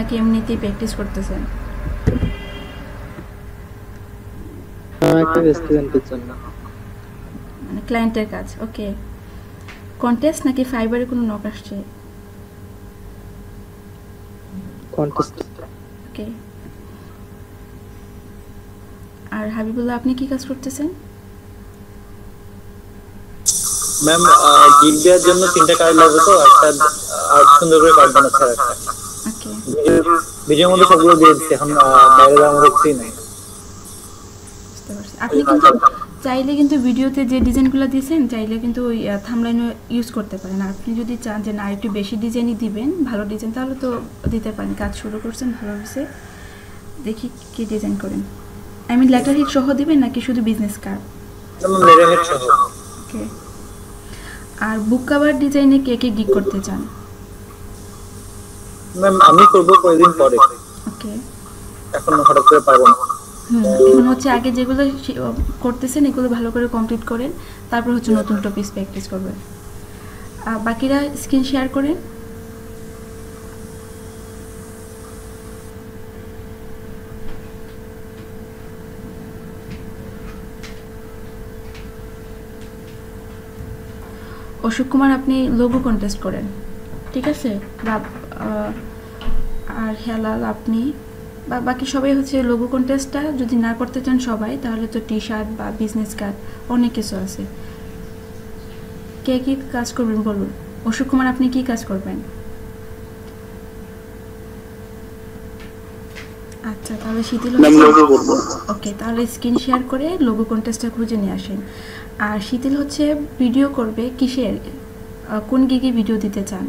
নাকি এমনিতেই প্র্যাকটিস করতেছেন? একটা রেস্টুরেন্টের জন্য। মানে ক্লায়েন্টের কাজ। ওকে। কন্টেস্ট নাকি ফাইবারে কোনো নক আসছে? কন্টেস্ট। ওকে। আর হাবিবুল্লাহ, আপনি কি কাজ করতেছেন? ম্যাম, গিগ দেওয়ার জন্য 3টা কার্ড লাগবে, তো একটা সুন্দর করে কার্ড বানাচ্ছে আর একটা ওকে। ভিডিওর মধ্যে সবগুলো দিয়ে দিচ্ছি। এখন বাইরে যাওয়ার মতো কিছুই নাই। বুঝতে পারছি। আপনি কিন্তু চাইলে কিন্তু ভিডিওতে যে ডিজাইনগুলো দিয়েছেন চাইলে কিন্তু ওই থাম্বলাইনও ইউজ করতে পারেন। আর আপনি যদি চান যে না একটু বেশি ডিজাইনই দিবেন, ভালো ডিজাইন, তাহলে তো দিতে পারেন। কাজ শুরু করছেন, ভালো হয়েছে। দেখি কি ডিজাইন করেন। আই মিন লেটার হিট সহ দিবেন নাকি শুধু বিজনেস কার্ড? লেটারহেড সহ। ওকে। আর বুক কাভার ডিজাইনে কে কে গিগ করতে চান? ম্যাম, আমি করবো কয়েকদিন পরে, ওকে। এখন হঠাৎ করে পারবো না। এখন হচ্ছে আগে যেগুলো করতেছেন এগুলো ভালো করে কমপ্লিট করেন, তারপর হচ্ছে নতুন টপিকস প্র্যাকটিস করবেন। বাকিরা স্ক্রিন শেয়ার করেন। অশোক কুমার, আপনি লোগো কন্টেস্ট করেন, ঠিক আছে? বা আর হেলাল, আপনি বা বাকি সবাই হচ্ছে লোগো কন্টেস্টটা যদি না করতে চান সবাই, তাহলে তো টি শার্ট বা বিজনেস কার্ড অনেক কিছু আছে। কে কী কাজ করবেন বলুন। অশোক কুমার, আপনি কি কাজ করবেন? আচ্ছা, তাহলে শীতল ওকে, তাহলে স্ক্রিন শেয়ার করে লোগো কন্টেস্টটা খুঁজে নিয়ে আসেন। আর শীতল হচ্ছে ভিডিও করবে কিসের, কোন গিগে ভিডিও দিতে চান?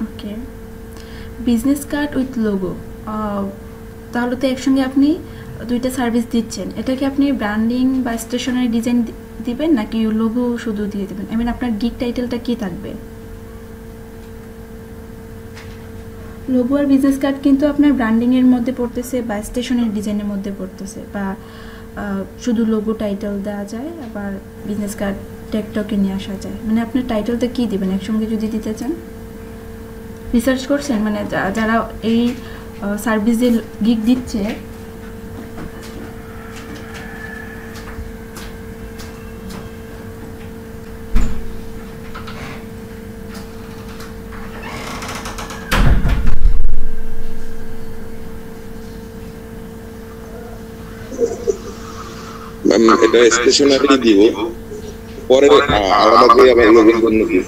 ওকে, বিজনেস কার্ড উইথ লোগো, তাহলে তো একসঙ্গে আপনি দুইটা সার্ভিস দিচ্ছেন। এটা কি আপনি ব্র্যান্ডিং বা স্টেশনারি ডিজাইন দিবেন নাকি লোগো শুধু দিয়ে দেবেন? আই মিন আপনার গিগ টাইটেলটা কি থাকবে? লোগো আর বিজনেস কার্ড কিন্তু আপনার ব্র্যান্ডিংয়ের মধ্যে পড়তেছে বা স্টেশনারি ডিজাইনের মধ্যে পড়তেছে, বা শুধু লোগো টাইটেল দেওয়া যায়, আবার বিজনেস কার্ড টেকটকে নিয়ে আসা যায়। মানে আপনার টাইটেলটা কী দিবেন একসঙ্গে যদি দিতে চান? রিসার্চ করছেন? মানে যারা এই সার্ভিস যে গিগ দিচ্ছে এটা স্টেশনারি দিব, পরে আলাদা করে আবার লোগোর জন্য দিব।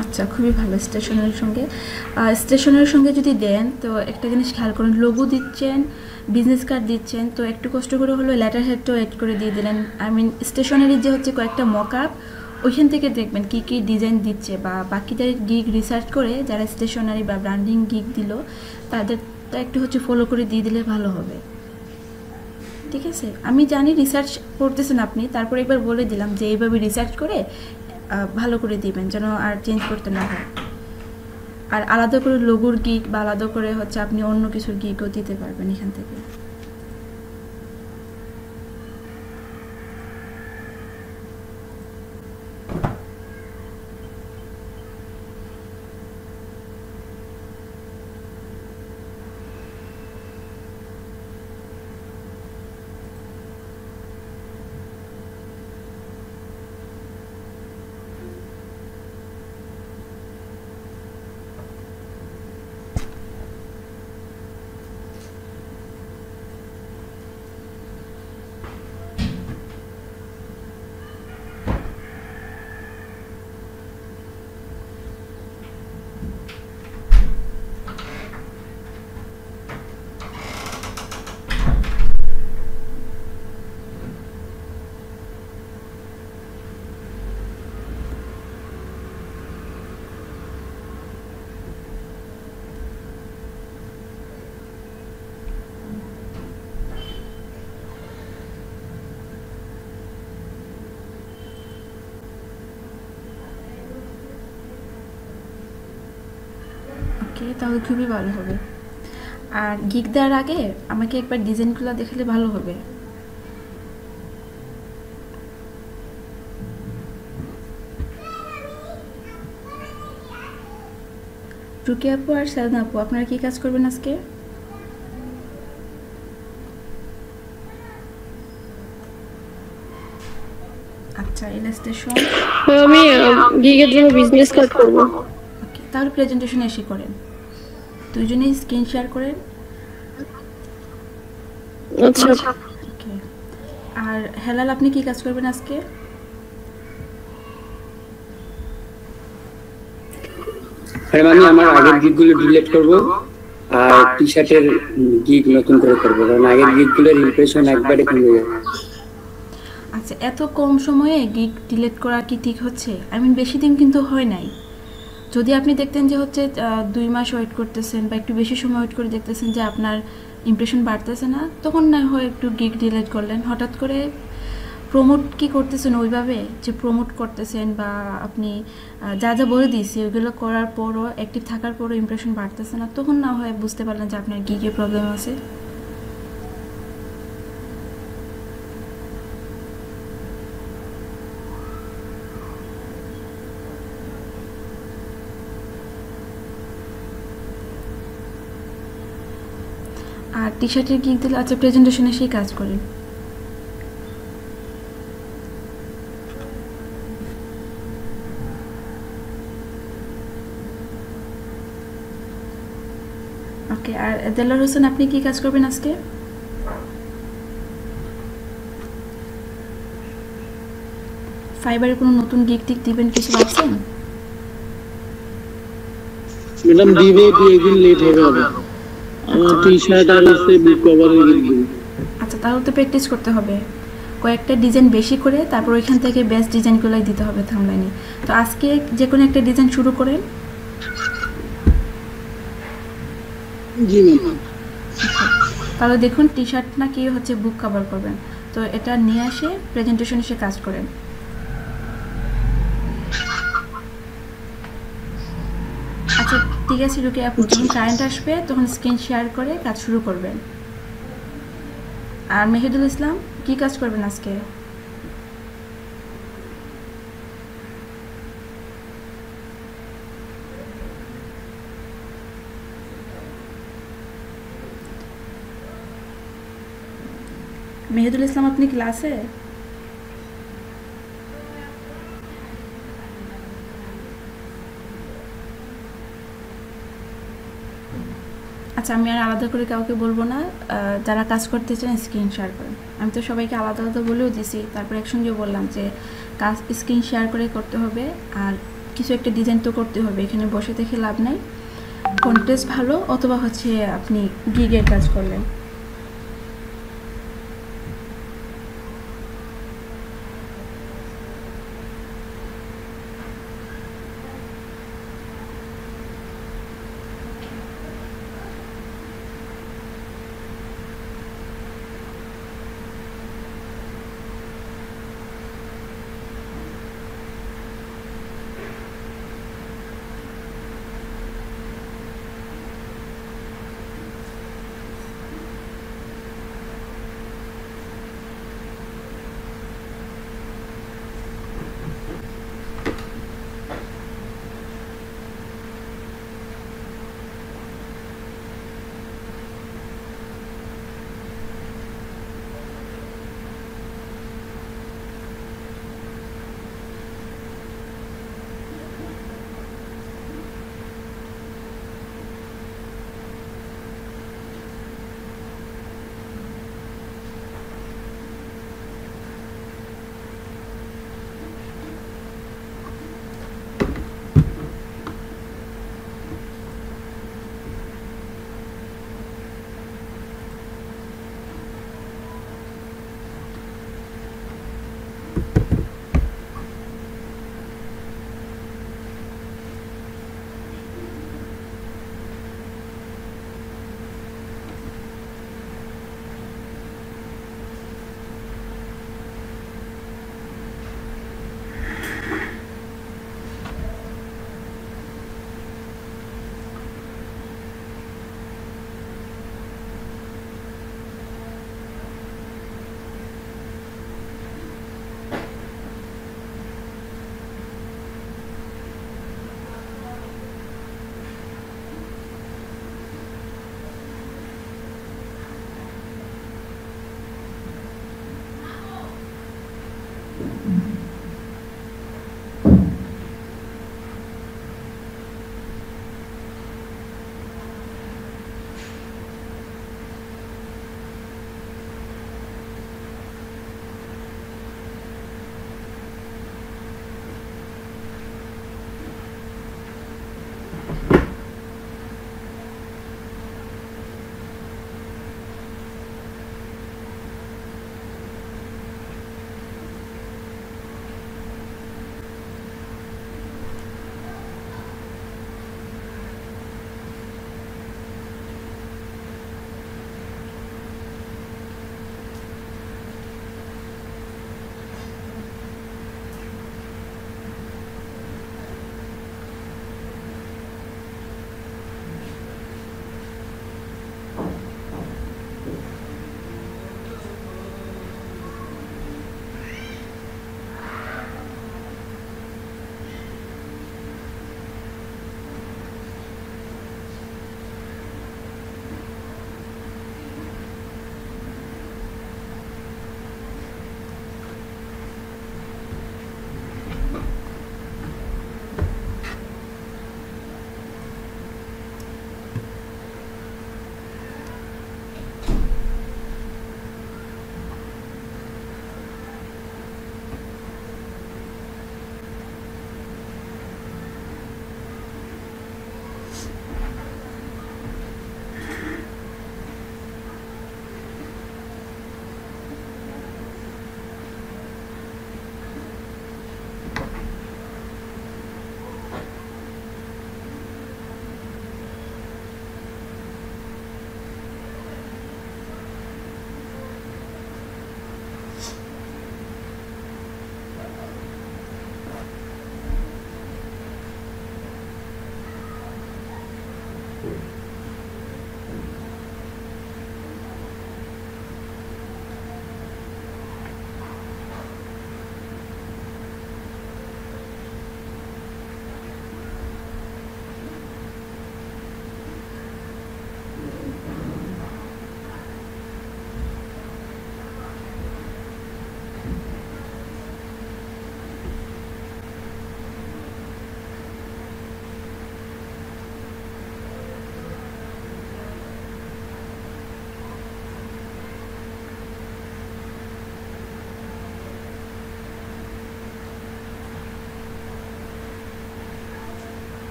আচ্ছা, খুবই ভালো। স্টেশনারির সঙ্গে যদি দেন তো একটা জিনিস খেয়াল করুন, লোগো দিচ্ছেন, বিজনেস কার্ড দিচ্ছেন, তো একটু কষ্ট করে হলো লেটার হেডটাও এড করে দিয়ে দিলেন। আই মিন স্টেশনারি যে হচ্ছে কয়েকটা মক আপ, ওইখান থেকে দেখবেন কী কী ডিজাইন দিচ্ছে, বা বাকিদের গিগ রিসার্চ করে যারা স্টেশনারি বা ব্র্যান্ডিং গিগ দিল তাদেরটা একটু হচ্ছে ফলো করে দিয়ে দিলে ভালো হবে, ঠিক আছে? আমি জানি রিসার্চ করতেছেন আপনি, তারপর একবার বলে দিলাম যে এইভাবে রিসার্চ করে ভালো করে দিবেন, যেন আর চেঞ্জ করতে না হয়। আর আলাদা করে লোগোর গিগ বা আলাদা করে হচ্ছে আপনি অন্য কিছুর গিগও দিতে পারবেন এখান থেকে। ওকে, তাহলে খুবই ভালো হবে। আর গিগ দেওয়ার আগে আমাকে একবার ডিজাইনগুলো দেখালে ভালো হবে। রুকিয়া আপু আর সালনা আপু, আপনারা কি কাজ করবেন আজকে? আচ্ছা, ইলাস্ট্রেশন। আমি গিগের জন্য বিজনেস কার্ড করব। ওকে, তাহলে প্রেজেন্টেশন এসে করেন, দুইজনেই স্ক্রিন শেয়ার করেন। আচ্ছা, ওকে। আর হেলাল, আপনি কি কাজ করবেন আজকে? আমি আমার আগের গিগগুলো ডিলিট করব আর টি শার্টের গিগ নতুন করে করব, কারণ আগের গিগগুলোর ইমপ্রেশন একবারে কমে যায়। আচ্ছা, এত কম সময়ে গিগ ডিলিট করা কি ঠিক হচ্ছে? আই মিন বেশি দিন কিন্তু হয় নাই। যদি আপনি দেখতেন যে হচ্ছে 2 মাস ওয়েট করতেছেন বা একটু বেশি সময় ওয়েট করে দেখতেছেন যে আপনার ইমপ্রেশন বাড়তেছে না, তখন না হয় একটু গিগ ডিলিট করলেন। হঠাৎ করে প্রমোট কি করতেছেন ওইভাবে যে প্রমোট করতেছেন বা আপনি যা যা বলে দিয়েছি ওইগুলো করার পরও অ্যাক্টিভ থাকার পরও ইমপ্রেশন বাড়তেছে না, তখন না হয় বুঝতে পারলেন যে আপনার গিগে প্রবলেম আছে। আর টি শার্টের গিগ দিলে আচ্ছা প্রেজেন্টেশনে সেই কাজ করেন। ওকে, আর দেলার হোসেন, আপনি কি কাজ করবেন আজকে? ফাইবারে কোনো নতুন গিগ টিক দিবেন কিছু ভাবছেন? ম্যাডাম দিবে, 2 দিন লেট হবে আবার। আমার টি শার্ট আর হচ্ছে বুক কভারের গিগ দিবে। আচ্ছা, তাহলে তো প্র্যাকটিস করতে হবে, কয়েকটা ডিজাইন বেশি করে তারপর ওইখান থেকে বেস্ট ডিজাইনগুলোই দিতে হবে থামলাইনে। তো আজকে যে কোনো একটা ডিজাইন শুরু করেন। জি ম্যাম। তাহলে দেখুন টি শার্ট না কি হচ্ছে বুক কভার করবেন, তো এটা নিয়ে আসে প্রেজেন্টেশন এসে কাজ করেন। আচ্ছা ঠিক আছে রুকিয়া আপু, যখন কারেন্ট আসবে তখন স্ক্রিন শেয়ার করে কাজ শুরু করবেন। আর মেহেদুল ইসলাম, কি কাজ করবেন আজকে? মেহেদুল ইসলাম, আপনি ক্লাসে? আচ্ছা, আমি আর আলাদা করে কাউকে বলবো না, যারা কাজ করতে চান স্ক্রিন শেয়ার করেন। আমি তো সবাইকে আলাদা আলাদা বলেও দিছি, তারপর একসঙ্গে বললাম যে কাজ স্ক্রিন শেয়ার করে করতে হবে, আর কিছু একটা ডিজাইন তো করতে হবে, এখানে বসে দেখে লাভ নাই। কন্টেস্ট ভালো অথবা হচ্ছে আপনি গিগের কাজ করলেন।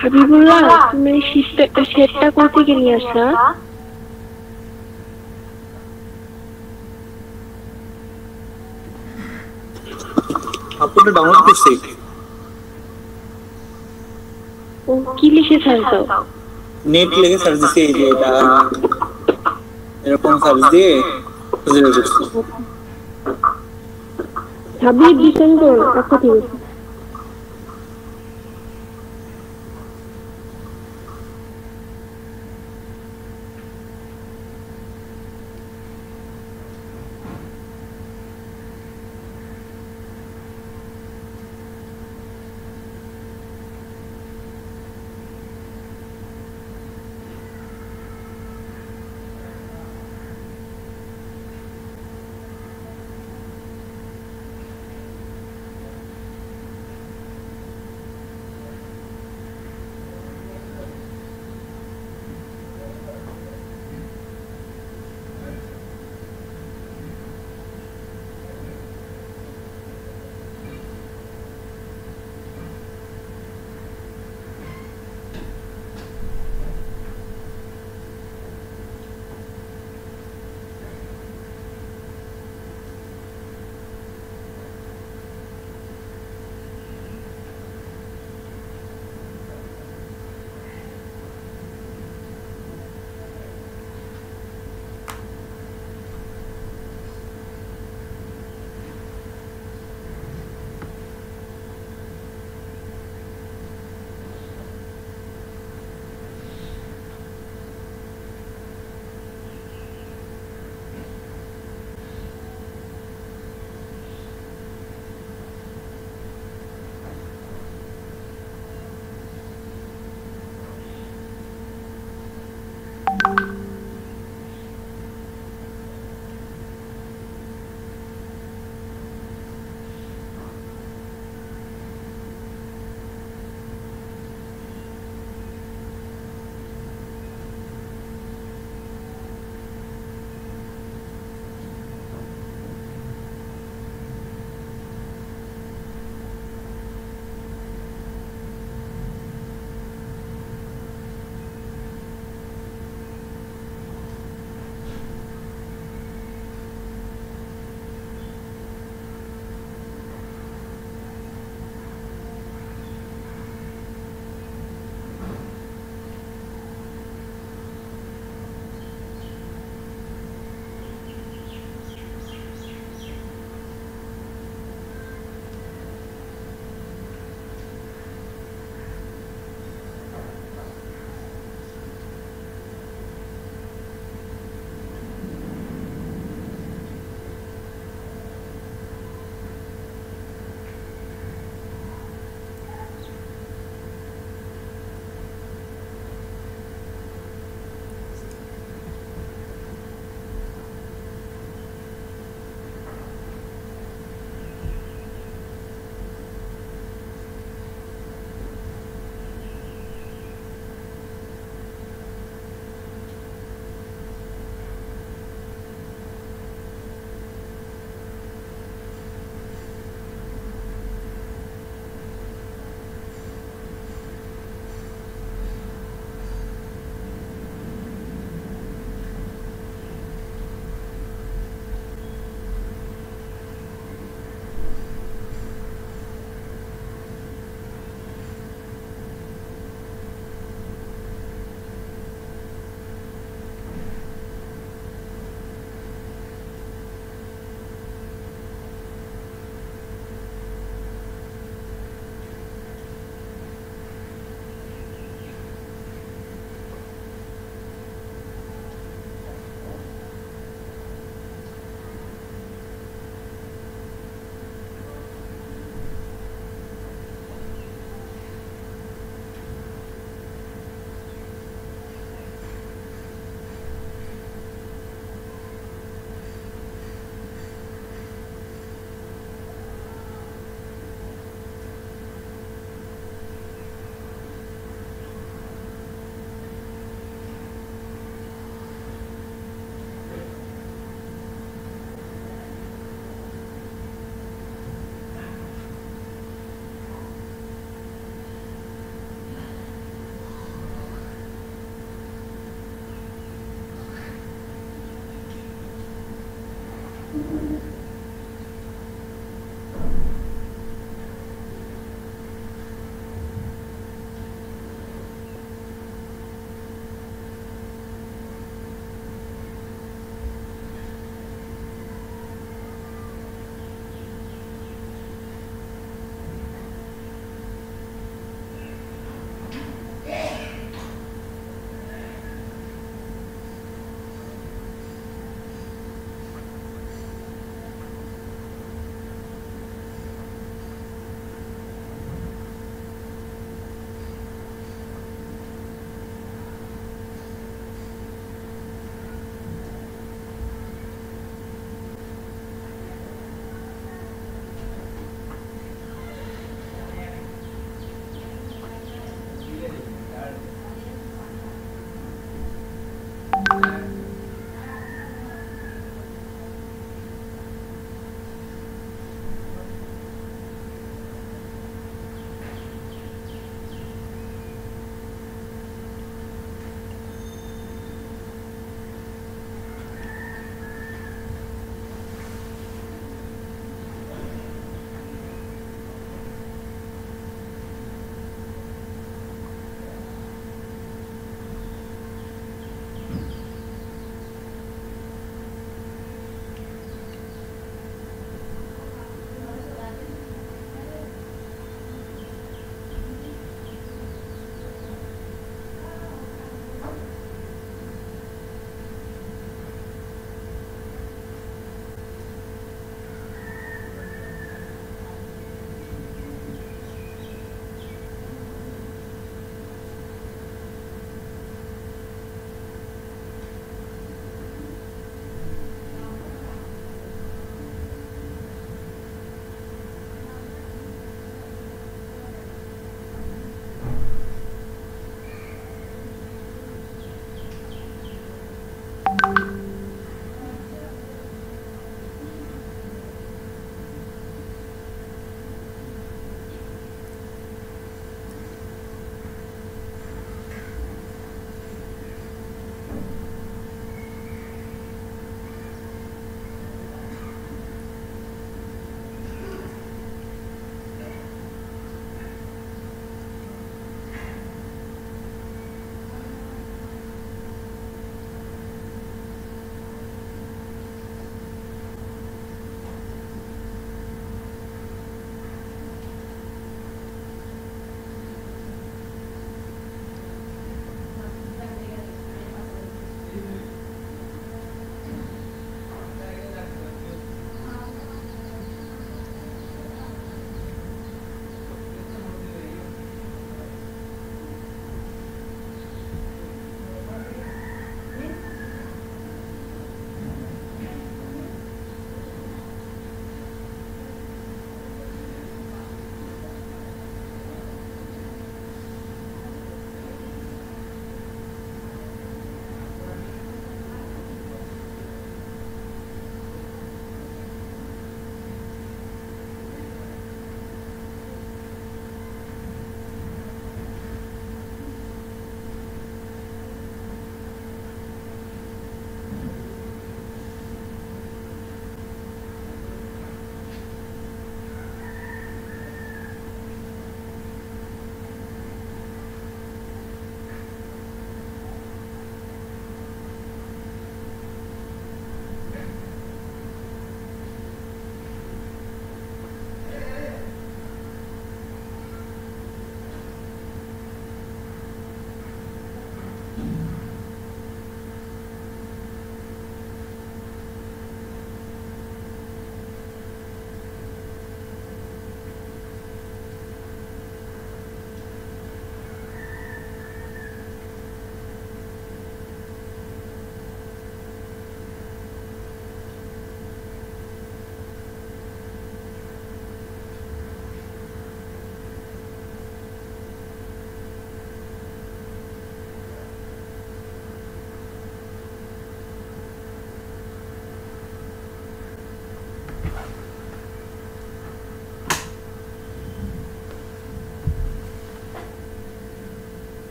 হাবিবুল্লাহ, তুমি সেটটা কোথা থেকে নিয়ে আসলা? আপনি ডাউনলোড করছি। ও কি লিখে সার্চ দাও? নেট লিখে সার্চ দিছি, এই যে এটা এরকম সার্চ দিয়ে খুঁজে বের করছি। হাবিব ডিসেন্ড করো। আচ্ছা ঠিক আছে।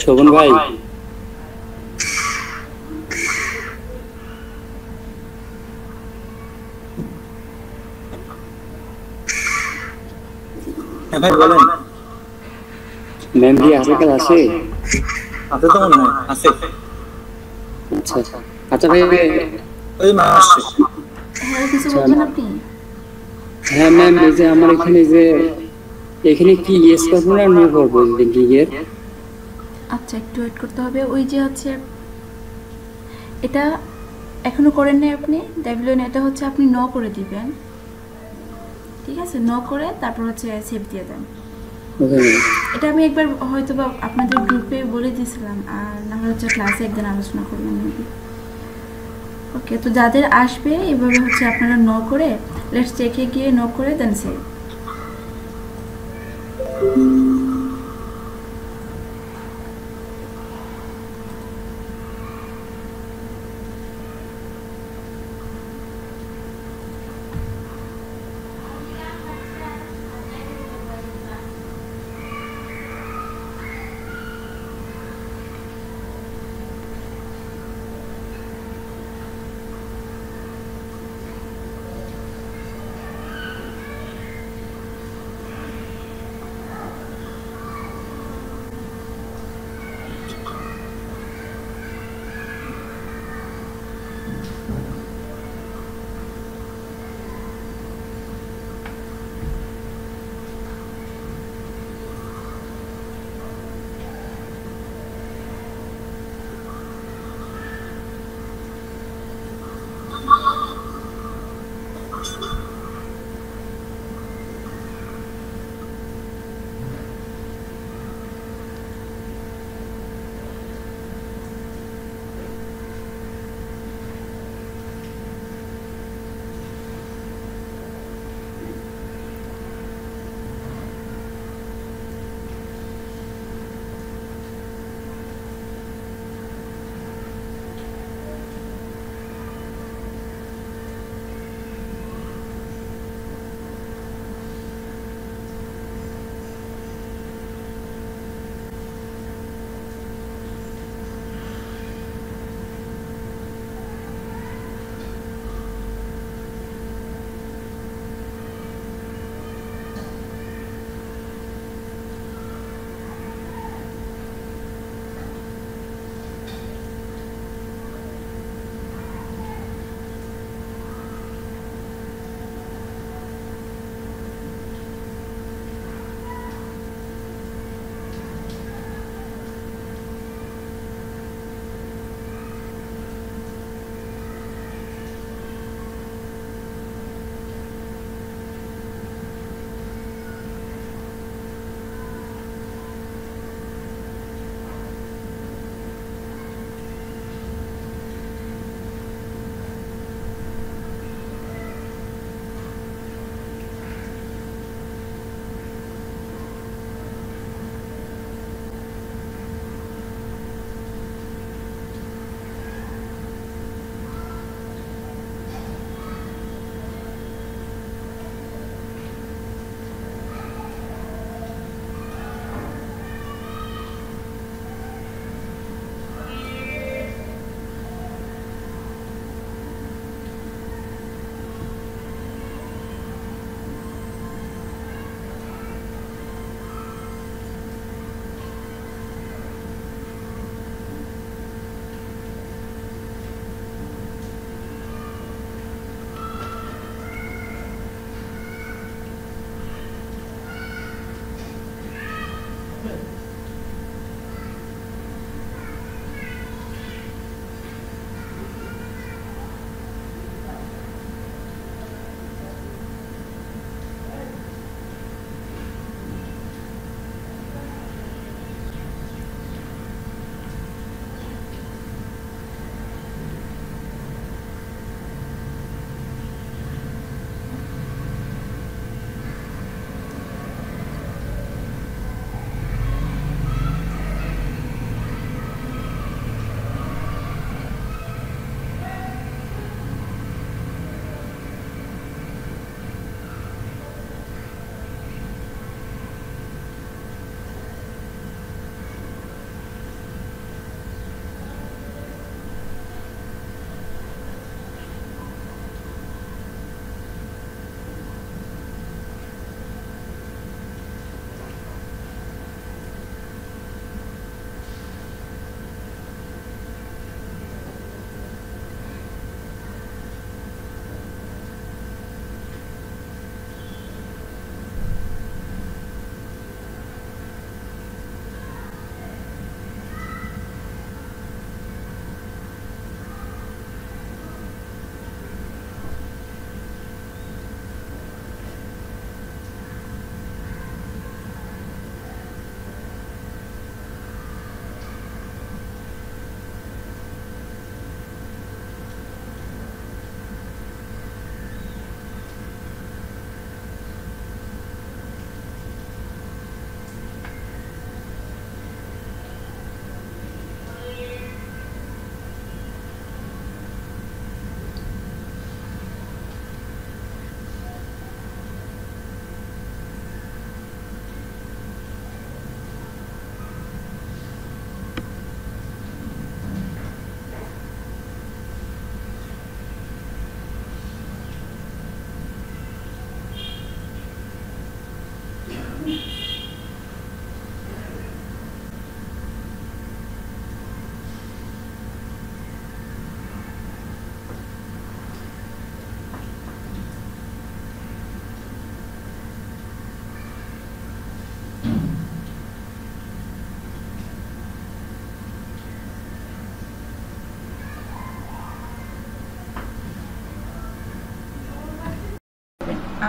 শোভন ভাই, হ্যাঁ ভাই বলেন। ম্যাম কি আছে ক্লাসে? আছে তো মনে হয়, আছে। আচ্ছা আচ্ছা ভাই, ওই মা আসছে। হ্যাঁ কিছু বলবেন আপনি? হ্যাঁ ম্যাম, এই যে আমার এখানে যে এখানে কি ইয়েস করবো না নো করবো গিগের? আচ্ছা একটু ওয়েট করতে হবে। ওই যে হচ্ছে এটা এখনো করেন নাই আপনি ডাব্লিউএন, এটা হচ্ছে আপনি ন করে দিবেন, ঠিক আছে? ন করে তারপর হচ্ছে সেভ দিয়ে দেন। Okay ma'am. এটা আমি একবার হয়তো বা আপনাদের গ্রুপে বলে দিয়েছিলাম, আর না হলে হচ্ছে ক্লাসে একদিন আলোচনা করলাম মেবি। ওকে, তো যাদের আসবে এভাবে হচ্ছে আপনারা ন করে লেটস চেকে গিয়ে ন করে দেন সেভ।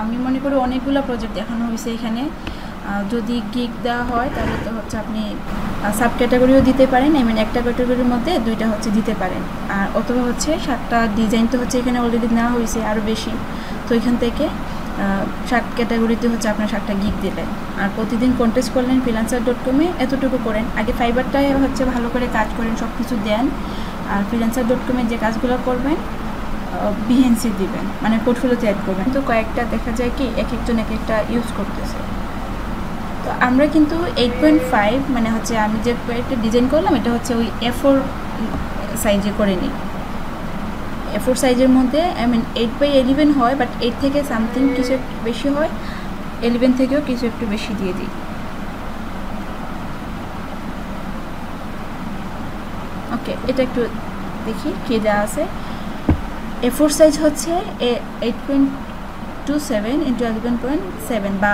আমি মনে করি অনেকগুলো প্রজেক্ট দেখানো হয়েছে এখানে। যদি গিগ দেওয়া হয় তাহলে তো হচ্ছে আপনি সাব ক্যাটাগরিও দিতে পারেন, আই মিন একটা ক্যাটাগরির মধ্যে দুইটা হচ্ছে দিতে পারেন। আর অথবা হচ্ছে 7টা ডিজাইন তো হচ্ছে এখানে অলরেডি নেওয়া হয়েছে আরও বেশি, তো এখান থেকে 7 ক্যাটাগরিতে হচ্ছে আপনার 7টা গিগ দিলেন। আর প্রতিদিন কন্টেস্ট করলেন freelancer.com-এ, এতটুকু করেন। আগে ফাইবারটায় হচ্ছে ভালো করে কাজ করেন, সব কিছু দেন। আর freelancer.com-এ যে কাজগুলো করবেন বিহেন্সি দিবেন, মানে পোর্টফোলিওতে অ্যাড করবেন। তো কয়েকটা দেখা যায় কি এক একজন এক একটা ইউজ করতেছে। তো আমরা কিন্তু 8.5 মানে হচ্ছে আমি যে কয়েকটা ডিজাইন করলাম এটা হচ্ছে ওই A4 সাইজে করে নিই। A4 সাইজের মধ্যে আই মিন 8/11 হয়, বাট 8 থেকে সামথিং কিছু একটু বেশি হয়, 11 থেকেও কিছু একটু বেশি দিয়ে দিই। ওকে, এটা একটু দেখি কী দেওয়া আছে। A4 সাইজ হচ্ছে 8.27 × 11.7 বা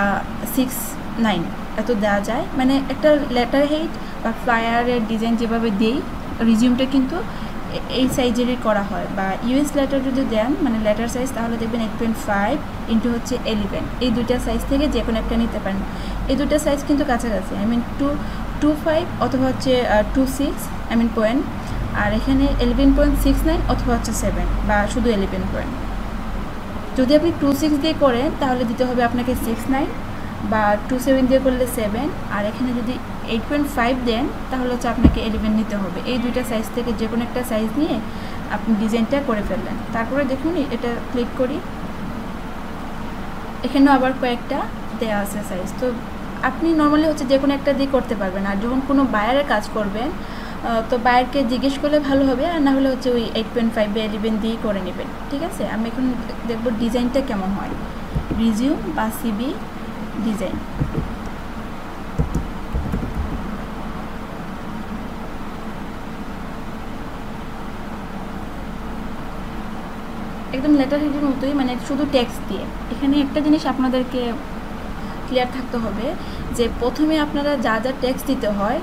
6.9 এত দেওয়া যায়। মানে একটা লেটার হেড বা ফ্লায়ারের ডিজাইন যেভাবে দিই, রিজিউমটা কিন্তু এই সাইজেরই করা হয়। বা ইউএস লেটার যদি দেন মানে লেটার সাইজ, তাহলে দেখবেন 8.5 × হচ্ছে 11, এই দুইটা সাইজ থেকে যে কোনো একটা নিতে পারেন। এই দুইটা সাইজ কিন্তু কাছাকাছি, আই মিন 2.5 অথবা হচ্ছে 2.6 আই মিন পয়েন্ট। আর এখানে 11.69 অথবা হচ্ছে 7 বা শুধু 11 পয়েন্ট। যদি আপনি 2.6 দিয়ে করেন তাহলে দিতে হবে আপনাকে 6.9 বা 2.7 দিয়ে করলে 7। আর এখানে যদি 8.5 দেন তাহলে হচ্ছে আপনাকে 11 নিতে হবে। এই দুইটা সাইজ থেকে যে কোনো একটা সাইজ নিয়ে আপনি ডিজাইনটা করে ফেললেন। তারপরে দেখুন এটা ক্লিক করি, এখানেও আবার কয়েকটা দেওয়া আছে সাইজ। তো আপনি নর্মালি হচ্ছে যে কোনো একটা দিয়ে করতে পারবেন। আর যখন কোনো বায়ারের কাজ করবেন তো বায়ারকে জিজ্ঞেস করলে ভালো হবে, আর না হলে হচ্ছে ওই 8.5 বা 11 দিয়েই করে নেবেন। ঠিক আছে, আমি এখন দেখবো ডিজাইনটা কেমন হয়। রিজিউম বা সিবি ডিজাইন, একদম লেটার হেডের মতোই, মানে শুধু টেক্সট দিয়ে। এখানে একটা জিনিস আপনাদেরকে ক্লিয়ার থাকতে হবে যে প্রথমে আপনারা যা যা টেক্সট দিতে হয়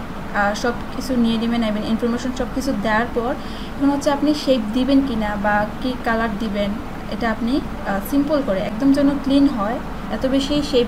সব কিছু নিয়ে নেবেন, আই মিন ইনফরমেশন সব কিছু দেওয়ার পর এখন হচ্ছে আপনি শেপ দিবেন কিনা বা কি কালার দিবেন, এটা আপনি সিম্পল করে একদম যেন ক্লিন হয়, এত বেশি শেপ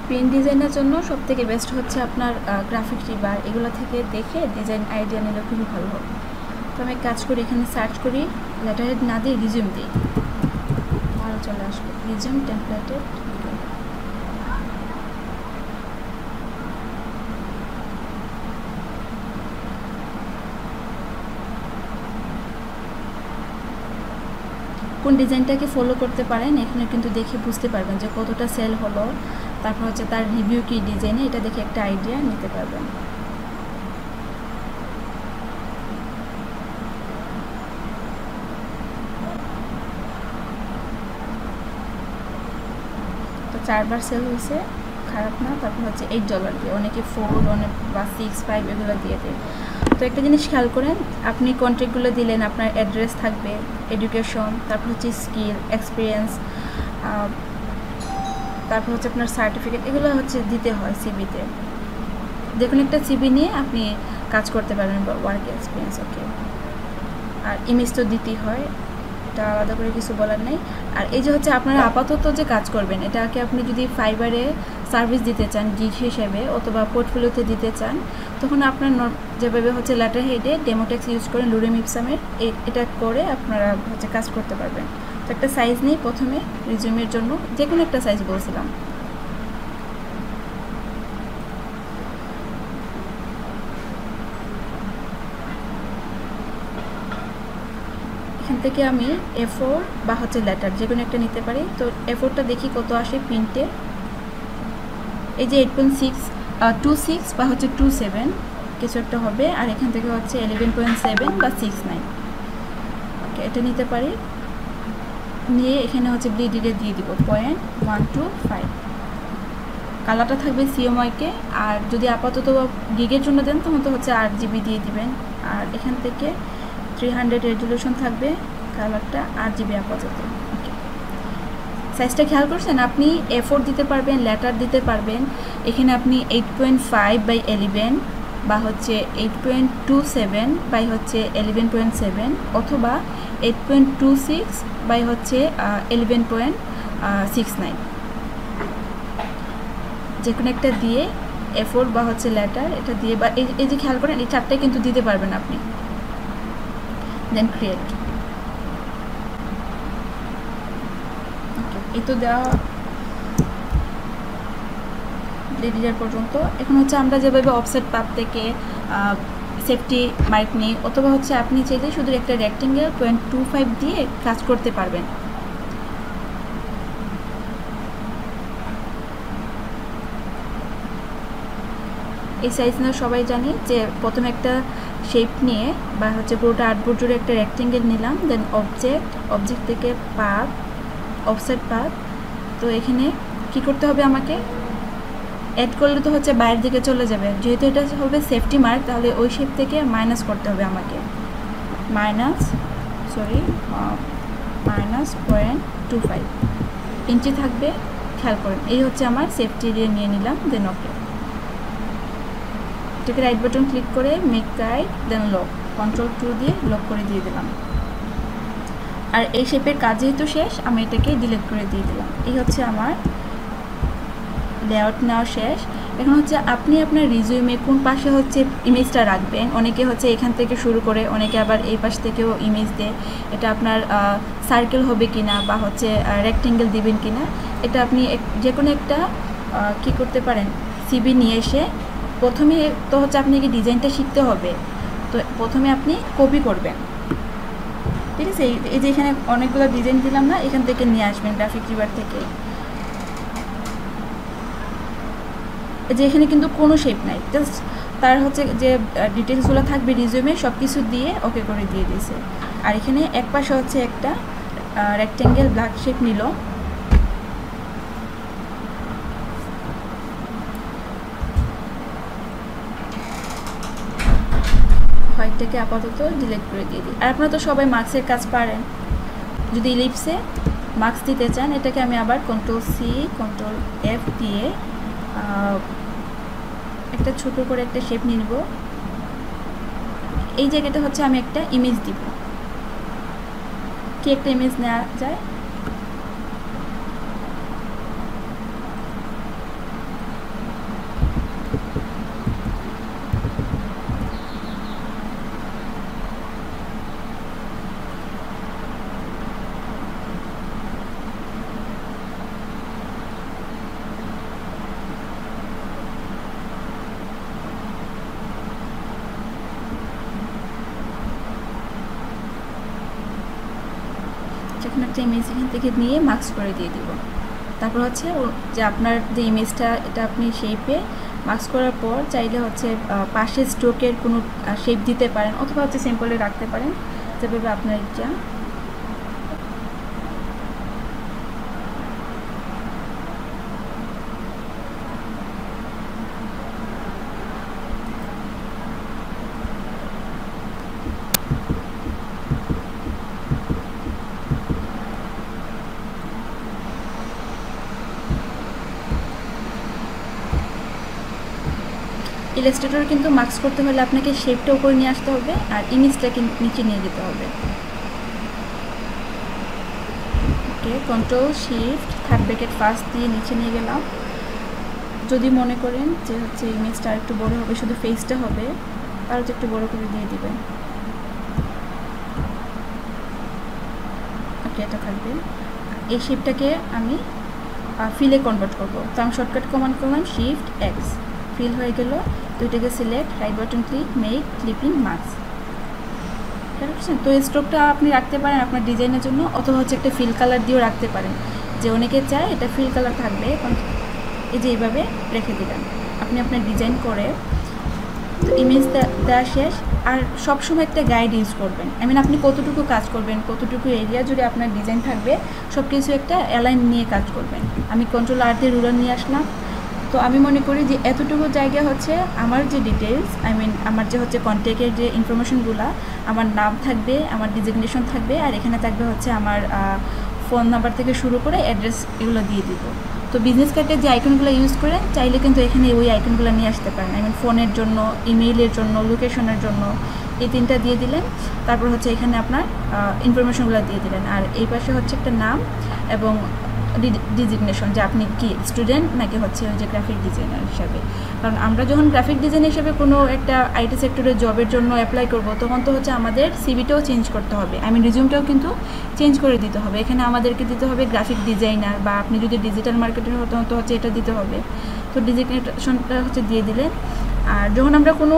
প্রিন্ট ডিজাইনের জন্য সবথেকে বেস্ট হচ্ছে আপনার গ্রাফিক রিভার, এগুলো থেকে দেখে ডিজাইন আইডিয়া নিলে খুবই ভালো হবে। তো আমি কাজ করি, এখানে সার্চ করি, লেটার হেড না দিয়ে রিজিউম দিই, ভালো চলে আসবে রিজিউম টেমপ্লেটেড। কোন ডিজাইনটাকে ফলো করতে পারেন এখানে কিন্তু দেখে বুঝতে পারবেন যে কতটা সেল হলো, তারপর হচ্ছে তার রিভিউ কি ডিজাইনে, এটা দেখে একটা আইডিয়া নিতে পারবেন। তো 4বার সেল হয়েছে, খারাপ না। তারপর হচ্ছে $8 দিয়ে, অনেকে 4 অনেক বা 6, 5 এগুলো দিয়ে দেয়। তো একটা জিনিস খেয়াল করেন, আপনি কন্ট্যাক্টগুলো দিলেন, আপনার অ্যাড্রেস থাকবে, এডুকেশন, তারপর হচ্ছে স্কিল, এক্সপিরিয়েন্স, তারপর হচ্ছে আপনার সার্টিফিকেট, এগুলো হচ্ছে দিতে হয় সিভিতে। দেখুন একটা সিভি নিয়ে আপনি কাজ করতে পারবেন বা ওয়ার্ক এক্সপিরিয়েন্স। ওকে, আর ইমেজ তো দিতেই হয়, এটা আলাদা করে কিছু বলার নেই। আর এই যে হচ্ছে আপনারা আপাতত যে কাজ করবেন, এটাকে আপনি যদি ফাইবারে সার্ভিস দিতে চান গিগ হিসেবে অথবা পোর্টফোলিওতে দিতে চান, তখন আপনার যেভাবে হচ্ছে লেটার হেডে ডেমোটেক্স ইউজ করেন লুরেম ইপসামের, এটা করে আপনারা হচ্ছে কাজ করতে পারবেন। তো একটা সাইজ নেই প্রথমে রিজিউমের জন্য, যে কোনো একটা সাইজ বলছিলাম। এখান থেকে আমি A4 বা হচ্ছে লেটার যে কোনো একটা নিতে পারি। তো A4টা দেখি কত আসে প্রিন্টে, এই যে 8.26 বা হচ্ছে 27 কিছু একটা হবে। আর এখান থেকে হচ্ছে 11.7 বা 6.9। ওকে, এটা নিতে পারি, নিয়ে এখানে হচ্ছে ব্লিডিডে দিয়ে দিব 0.125। কালারটা থাকবে CMYK। আর যদি আপাতত গিগের জন্য দেন তখন তো হচ্ছে 8 GB দিয়ে দিবেন। আর এখান থেকে 300 রেজলিউশন থাকবে, কালারটা 8 GB আপাতত। ওকে, সাইজটা খেয়াল করছেন? আপনি A4 দিতে পারবেন, লেটার দিতে পারবেন। এখানে আপনি 8.5 by 11 বা হচ্ছে 8.27 বাই হচ্ছে 11.7 অথবা 8.26 বাই হচ্ছে 11.69 যে কোনো একটা দিয়ে A4 বা হচ্ছে লেটার এটা দিয়ে, বা এই যে খেয়াল করেন এই চারটাই কিন্তু দিতে পারবেন আপনি। দেন ক্রিয়েট। এই তো দেওয়া রেডিজার পর্যন্ত। এখন হচ্ছে আমরা যেভাবে অফসেট পাত থেকে সেফটি মার্ক নিই, অথবা হচ্ছে আপনি চাইলে শুধু একটা রেক্টেঙ্গেল 0.25 দিয়ে কাজ করতে পারবেন। এই সাইজ না সবাই জানি যে প্রথমে একটা শেপ নিয়ে বা হচ্ছে পুরোটা 8 ফুট জুড়ে একটা রেক্টেঙ্গেল নিলাম, দেন অবজেক্ট থেকে পাত, অফসেট পাত। তো এখানে কি করতে হবে, আমাকে অ্যাড করলে তো হচ্ছে বাইরের দিকে চলে যাবে, যেহেতু এটা হবে সেফটি মার্ক, তাহলে ওই শেপ থেকে মাইনাস করতে হবে আমাকে। -0.25 ইঞ্চি থাকবে, খেয়াল করেন। এই হচ্ছে আমার সেফটি এরিয়া নিয়ে নিলাম, দেন ওকে। এটাকে রাইট বাটন ক্লিক করে মেক গাইড, দেন লক, Ctrl 2 দিয়ে লক করে দিয়ে দিলাম। আর এই শেপের কাজ যেহেতু শেষ, আমি এটাকে ডিলিট করে দিয়ে দিলাম। এই হচ্ছে আমার লেআউট নেওয়া শেষ। এখন হচ্ছে আপনি আপনার রিজিউমে কোন পাশে হচ্ছে ইমেজটা রাখবেন। অনেকে হচ্ছে এখান থেকে শুরু করে, অনেকে আবার এই পাশ থেকেও ইমেজ দেয়। এটা আপনার সার্কেল হবে কিনা বা হচ্ছে রেক্টেঙ্গেল দিবেন কিনা, এটা আপনি যে কোনো একটা কি করতে পারেন, সিভি নিয়ে এসে প্রথমে তো হচ্ছে আপনাকে ডিজাইনটা শিখতে হবে। তো প্রথমে আপনি কপি করবেন, ঠিক আছে? এই যে এখানে অনেকগুলো ডিজাইন দিলাম না, এখান থেকে নিয়ে আসবেন গ্রাফিক রিভার থেকে। যে এখানে কিন্তু কোনো শেপ নাই, জাস্ট তার হচ্ছে যে ডিটেলসগুলো থাকবে রিজিউমে সব কিছু দিয়ে ওকে করে দিয়ে দিয়েছে। আর এখানে এক পাশে হচ্ছে একটা রেক্টেঙ্গেল ব্ল্যাক শেপ নিল, হোয়াইটটাকে আপাতত ডিলিট করে দিয়ে দিই। আর আপনারা তো সবাই মার্কসের কাজ পারেন। যদি ইলিপসে মার্কস দিতে চান, এটাকে আমি আবার Ctrl+C Ctrl+F দিয়ে একটা ছোট করে একটা শেপ নিব। এই জায়গাটা হচ্ছে আমি একটা ইমেজ দিব। কি একটা ইমেজ নেওয়া যায়, একটা ইমেজ এখান থেকে নিয়ে মার্কস করে দিয়ে দিব। তারপর হচ্ছে যে আপনার যে ইমেজটা, এটা আপনি শেপে মার্কস করার পর চাইলে হচ্ছে পাশে স্ট্রোকের কোনো শেপ দিতে পারেন, অথবা হচ্ছে সিম্পলে রাখতে পারেন, যেভাবে আপনার ইচ্ছা। ইলাস্ট্রেটর কিন্তু মার্কস করতে হলে আপনাকে শেপটা উপরে নিয়ে আসতে হবে আর ইমেজটাকে নিচে নিয়ে যেতে হবে। ওকে, Ctrl+Shift থার্ড ব্র্যাকেট ফার্স্ট দিয়ে নিচে নিয়ে গেলাম। যদি মনে করেন যে হচ্ছে ইমেজটা একটু বড় হবে, শুধু ফেসটা হবে, আর একটু বড় করে দিয়ে দিবেন। ওকে, এটা থাকবে। এই শেপটাকে আমি ফিলে কনভার্ট করব। তো আমি শর্টকাট কমান্ড করলাম Shift+X, ফিল হয়ে গেল। তো এটাকে select, right button click, make clipping marks. তো এই স্ট্রোকটা আপনি রাখতে পারেন আপনার ডিজাইনের জন্য, অথবা হচ্ছে একটা ফিল কালার দিয়েও রাখতে পারেন, যে অনেকে চায় এটা ফিল কালার থাকবে। এই যে এইভাবে রেখে দিলেন আপনি আপনার ডিজাইন করে। তো ইমেজ দেওয়া শেষ। আর সবসময় একটা গাইড ইউজ করবেন, আই মিন আপনি কতটুকু কাজ করবেন, কতটুকু এরিয়া জুড়ে আপনার ডিজাইন থাকবে, সব কিছু একটা অ্যালাইন নিয়ে কাজ করবেন। আমি Ctrl+R দিয়ে রুলার নিয়ে আসলাম। তো তো আমি মনে করি যে এতটুকু জায়গা হচ্ছে আমার যে ডিটেলস আমার যে হচ্ছে কন্ট্যাক্টের যে ইনফরমেশনগুলো, আমার নাম থাকবে, আমার ডিজিগনেশন থাকবে, আর এখানে থাকবে হচ্ছে আমার ফোন নাম্বার থেকে শুরু করে অ্যাড্রেস, এগুলো দিয়ে দিব। তো বিজনেস কার্ডের যে আইকনগুলো ইউজ করেন চাইলে কিন্তু এখানে ওই আইকনগুলো নিয়ে আসতে পারেন। ফোনের জন্য, ইমেইলের জন্য, লোকেশনের জন্য, এই 3টা দিয়ে দিলেন। তারপর হচ্ছে এখানে আপনার ইনফরমেশনগুলো দিয়ে দিলেন, আর এই পাশে হচ্ছে একটা নাম এবং ডিজিগনেশন, যে আপনি কি স্টুডেন্ট নাকি হচ্ছে ওই যে গ্রাফিক ডিজাইনার হিসাবে। কারণ আমরা যখন গ্রাফিক ডিজাইনার হিসেবে কোনো একটা আইটি সেক্টরে জবের জন্য অ্যাপ্লাই করব, তখন তো হচ্ছে আমাদের সিভিটাও চেঞ্জ করতে হবে, রিজিউমটাও কিন্তু চেঞ্জ করে দিতে হবে। এখানে আমাদেরকে দিতে হবে গ্রাফিক ডিজাইনার, বা আপনি যদি ডিজিটাল মার্কেটের হতেন তো হচ্ছে এটা দিতে হবে। তো ডিজিগনেশনটা হচ্ছে দিয়ে দিলেন। আর যখন আমরা কোনো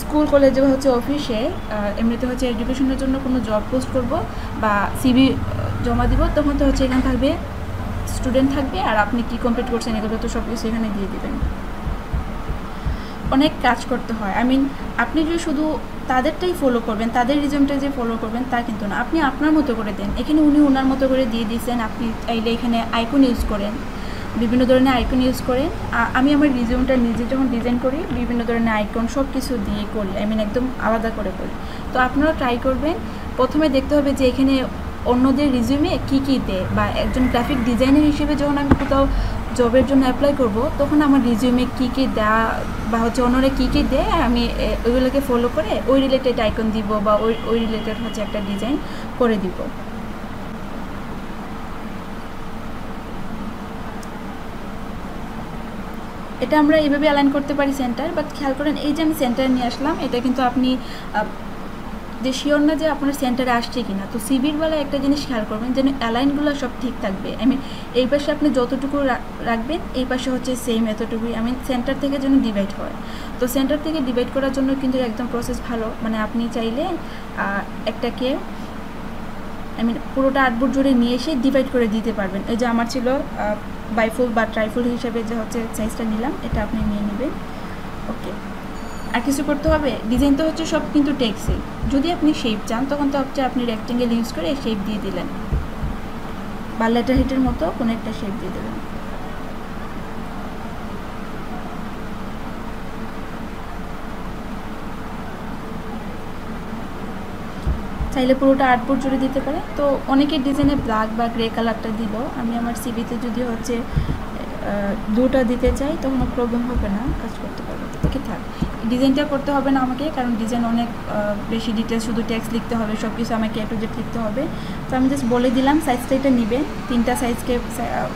স্কুল, কলেজে হচ্ছে অফিসে এমনিতে হচ্ছে এডুকেশনের জন্য কোনো জব পোস্ট করব বা সিভি জমা দিব, তখন তো হচ্ছে এখানে থাকবে স্টুডেন্ট থাকবে, আর আপনি কি কমপ্লিট করছেন এগুলো তো সব কিছু এখানে দিয়ে দিবেন। অনেক কাজ করতে হয়। আপনি যে শুধু তাদেরটাই ফলো করবেন, তাদের রিজনটা যে ফলো করবেন তা কিন্তু না, আপনি আপনার মতো করে দেন। এখানে উনি ওনার মতো করে দিয়ে দিয়েছেন, আপনি চাইলে এখানে আইকন ইউজ করেন, বিভিন্ন ধরনের আইকন ইউজ করেন। আমি আমার রিজিউমটা নিজে যখন ডিজাইন করি, বিভিন্ন ধরনের আইকন সব কিছু দিয়ে করি, একদম আলাদা করে করি। তো আপনারা ট্রাই করবেন। প্রথমে দেখতে হবে যে এখানে অন্যদের রিজিউমে কী কী দেয়, বা একজন গ্রাফিক ডিজাইনার হিসেবে যখন আমি কোথাও জবের জন্য অ্যাপ্লাই করব, তখন আমার রিজিউমে কী কী দেওয়া বা হচ্ছে অন্যরা কী কী দেয়, আমি ওইগুলোকে ফলো করে ওই রিলেটেড আইকন দিব, বা ওই রিলেটেড হচ্ছে একটা ডিজাইন করে দিব। এটা আমরা এইভাবে অ্যালাইন করতে পারি সেন্টার। বাট খেয়াল করেন, এই যে আমি সেন্টারে নিয়ে আসলাম, এটা কিন্তু আপনি যে শিওর না যে আপনার সেন্টারে আসছে কিনা। তো সিভির বেলায় একটা জিনিস খেয়াল করবেন, যেন অ্যালাইনগুলো সব ঠিক থাকবে। এই পাশে আপনি যতটুকু রাখবেন, এই পাশে হচ্ছে সেম এতটুকুই, সেন্টার থেকে যেন ডিভাইড হয়। তো সেন্টার থেকে ডিভাইড করার জন্য কিন্তু একদম প্রসেস ভালো। আপনি চাইলে একটাকে পুরোটা আর্টবোর্ড জুড়ে নিয়ে এসে ডিভাইড করে দিতে পারবেন। এই যে আমার ছিল বাইফুল বা ট্রাইফুল হিসেবে যে হচ্ছে সাইজটা নিলাম, এটা আপনি নিয়ে নেবেন। ওকে, আর কিছু করতে হবে? ডিজাইন তো হচ্ছে সব কিন্তু টেক্সটই। যদি আপনি শেপ চান, তখন তো হচ্ছে আপনি রেক্টেঙ্গেল ইউজ করে শেপ দিয়ে দিলেন, বা লেটার হিটের মতো কোনো একটা শেপ দিয়ে দেবেন। চাইলে পুরোটা আর্টবোর্ড জুড়ে দিতে পারে। তো অনেকের ডিজাইনে ব্ল্যাক বা গ্রে কালারটা দিল, আমি আমার সিভিতে যদি হচ্ছে দুটা দিতে চাই, তখন প্রবলেম হবে না, কাজ করতে পারবো। দেখে থাক, ডিজাইনটা করতে হবে না আমাকে, কারণ ডিজাইন অনেক বেশি ডিটেলস, শুধু টেক্সট লিখতে হবে, সব কিছু আমাকে A to Z লিখতে হবে। তো আমি জাস্ট বলে দিলাম সাইজটা এটা নেবেন, 3টা সাইজকে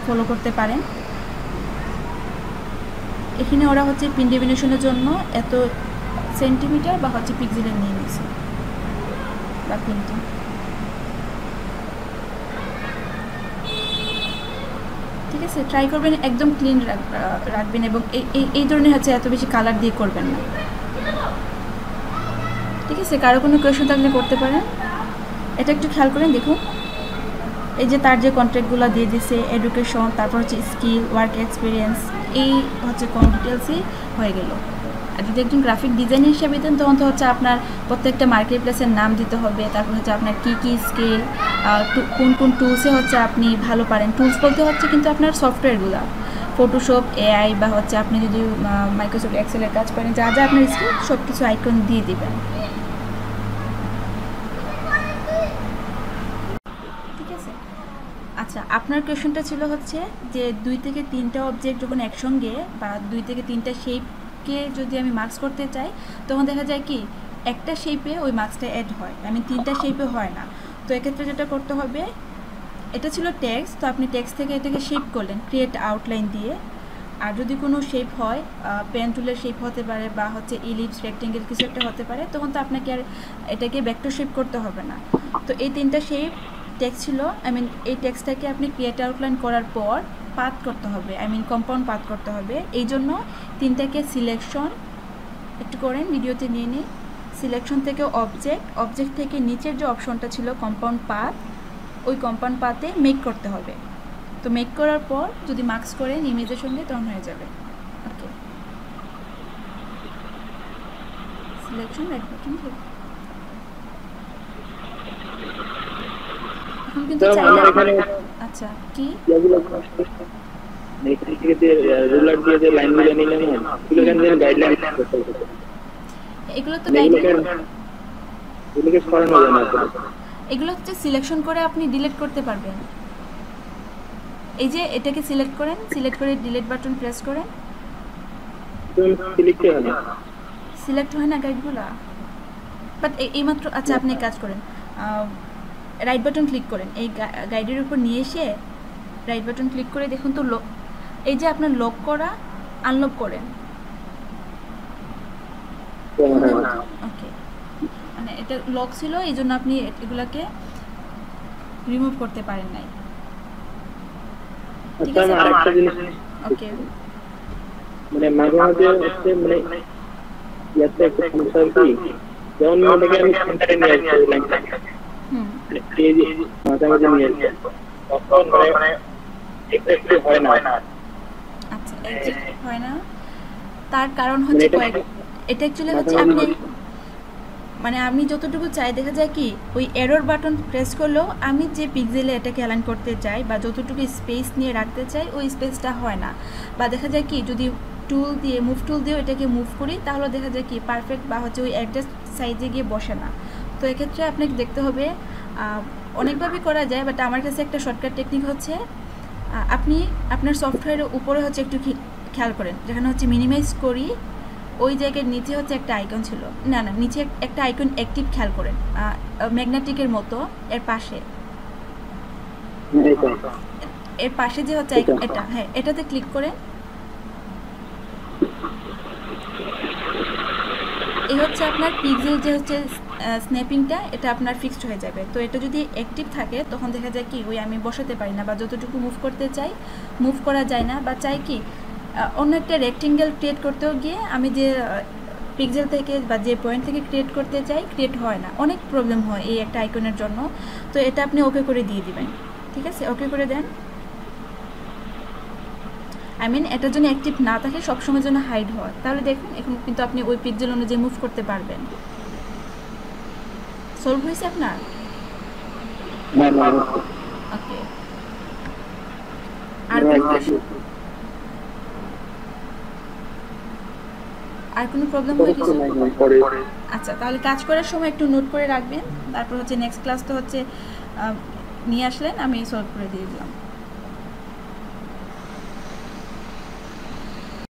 ফলো করতে পারেন। এখানে ওরা হচ্ছে পিন ডেফিনেশনের জন্য এত সেন্টিমিটার বা হচ্ছে পিক্সেলে নিয়ে নিয়েছে, বা পিনটা। ঠিক আছে, ট্রাই করবেন একদম ক্লিন রাখবেন, এবং এই ধরনের হচ্ছে এত বেশি কালার দিয়ে করবেন না। ঠিক আছে, কারো কোনো কোয়েশ্চন থাকলে করতে পারেন। এটা একটু খেয়াল করেন, দেখুন এই যে তার যে কন্ট্যাক্টগুলো দিয়ে দিছে, এডুকেশন, তারপর হচ্ছে স্কিল, ওয়ার্ক এক্সপিরিয়েন্স, এই হচ্ছে কোন ডিটেলসই হয়ে গেল। আর যদি একজন গ্রাফিক ডিজাইনার হিসেবে দেন, তখন তো হচ্ছে আপনার প্রত্যেকটা মার্কেট প্লেসের নাম দিতে হবে, তারপর হচ্ছে আপনার কী কী স্কিল, কোন কোন টুলসে হচ্ছে আপনি ভালো পারেন। টুলস বলতে হচ্ছে কিন্তু আপনার সফটওয়্যারগুলো, ফটোশপ, AI, বা হচ্ছে আপনি যদি মাইক্রোসফট এক্সেলের কাজ করেন, যা যা আপনার স্কিল সব কিছু আইকন দিয়ে দিবেন। ঠিক আছে, আচ্ছা, আপনার কোয়েশনটা ছিল হচ্ছে যে 2 থেকে 3টা অবজেক্ট যখন একসঙ্গে, বা 2 থেকে 3টা শেপকে যদি আমি মার্কস করতে চাই, তখন দেখা যায় কি একটা শেপে ওই মার্কসটা অ্যাড হয়, 3টা শেপে হয় না। তো এক্ষেত্রে যেটা করতে হবে, এটা ছিল টেক্সট, তো আপনি টেক্সট থেকে এটাকে শেপ করলেন ক্রিয়েট আউটলাইন দিয়ে। আর যদি কোনো শেপ হয়, পেন টুলের শেপ হতে পারে, বা হচ্ছে ইলিপস, রেক্টেঙ্গেল কিছু একটা হতে পারে, তখন তো আপনাকে আর এটাকে ভেক্টর শেপ করতে হবে না। তো এই 3টা শেপ টেক্সট ছিল, এই টেক্সটটাকে আপনি ক্রিয়েট আউটলাইন করার পর পাথ করতে হবে, কম্পাউন্ড পাথ করতে হবে। এই জন্য 3টাকে সিলেকশন একটু করেন, ভিডিওতে নিয়ে নিই। সিলেকশন থেকে অবজেক্ট থেকে নিচের যে অপশনটা ছিল কম্পাউন্ড পাথ, ওই কম্পাউন্ড পাথে মেক করতে হবে। তো মেক করার পর যদি মার্কস করেন ইমেজের সঙ্গে, তখন হয়ে যাবে। ওকে, সিলেকশন রাইট বাটন, এখন কিন্তু চাইলে, আচ্ছা কি এখান থেকে যে রুলার দিয়ে যে লাইনগুলো নিলাম এগুলো কেন গাইডলাইন এগুলো তো এগুলোকে সরানো যায় না এগুলো হচ্ছে সিলেকশন করে আপনি ডিলিট করতে পারবেন। এই যে এটাকে সিলেক্ট করেন, সিলেক্ট করে ডিলিট বাটন প্রেস করেন। সিলেক্ট হয় না গাইডগুলো, বাট এইমাত্র আচ্ছা আপনি কাজ করেন, রাইট বাটন ক্লিক করেন, এই গাইডের উপর নিয়ে এসে রাইট বাটন ক্লিক করে দেখুন তো এই যে আপনার লক করা আনলক করেন। ওকে, মানে এটা লক ছিল এই জন্য আপনি এগুলাকে রিমুভ করতে পারেন নাই। ঠিক আছে, আরেকটা জিনিস ওকে, মানে মাঝে মাঝে হচ্ছে মানে ইয়াতে একটা সমস্যা কি, যেমন ওটাকে আমি সেন্টারে নিয়ে আসছি লাইনটা, এই যে মাঝে মাঝে নিয়ে আসছি তখন মানে এক্স্যাক্টলি হয় না। আচ্ছা এক্স্যাক্ট হয় না, তার কারণ হচ্ছে এটা অ্যাকচুয়ালি হচ্ছে আপনি মানে আমি যতটুকু চাই দেখা যায় কি ওই এরর বাটন প্রেস করলেও আমি যে পিক্সেলে এটাকে অ্যালাইন করতে চাই বা যতটুকু স্পেস নিয়ে রাখতে চাই ওই স্পেসটা হয় না, বা দেখা যায় কি যদি টুল দিয়ে মুভ টুল দিয়ে এটাকে মুভ করি তাহলে দেখা যায় কি পারফেক্ট বা হচ্ছে ওই অ্যাডজাস্ট সাইজে গিয়ে বসে না। তো এক্ষেত্রে আপনাকে দেখতে হবে, অনেকভাবেই করা যায়, বাট আমার কাছে একটা শর্টকাট টেকনিক হচ্ছে আপনি আপনার সফটওয়্যারের উপরে হচ্ছে একটু খেয়াল করেন, যেখানে হচ্ছে মিনিমাইজ করি ওই জায়গার নিচে হচ্ছে একটা আইকন ছিল, না না নিচে একটা আইকন অ্যাক্টিভ খেয়াল করেন ম্যাগনেটিকের মতো, এর পাশে যে হচ্ছে এটা, হ্যাঁ এটাতে ক্লিক করেন। এই হচ্ছে আপনার পিক্সেল যে হচ্ছে স্ন্যাপিংটা এটা আপনার ফিক্সড হয়ে যাবে। তো এটা যদি অ্যাক্টিভ থাকে তখন দেখা যায় কি ওই আমি বসাতে পারি না, বা যতটুকু মুভ করতে চাই মুভ করা যায় না, বা চাই কি অন্য একটা রেক্টেঙ্গেল ক্রিয়েট করতেও গিয়ে আমি যে পিক্সেল থেকে বা যে পয়েন্ট থেকে ক্রিয়েট করতে চাই ক্রিয়েট হয় না, অনেক প্রবলেম হয় এই একটা আইকনের জন্য। তো এটা আপনি ওকে করে দিয়ে দিবেন, ঠিক আছে, ওকে করে দেন। আই মিন এটার জন্য অ্যাক্টিভ না থাকে সবসময় জন্য হাইড হয়, তাহলে দেখুন এখন কিন্তু আপনি ওই পিক্সেল অনুযায়ী মুভ করতে পারবেন। সলভ হয়েছে আপনার? ওকে, আর কোনো প্রবলেম হয়ে গেছে? আচ্ছা, তাহলে কাজ করার সময় একটু নোট করে রাখবেন, তারপর হচ্ছে নেক্সট ক্লাস তো হচ্ছে নিয়ে আসলেন আমি সলভ করে দিয়ে দিলাম।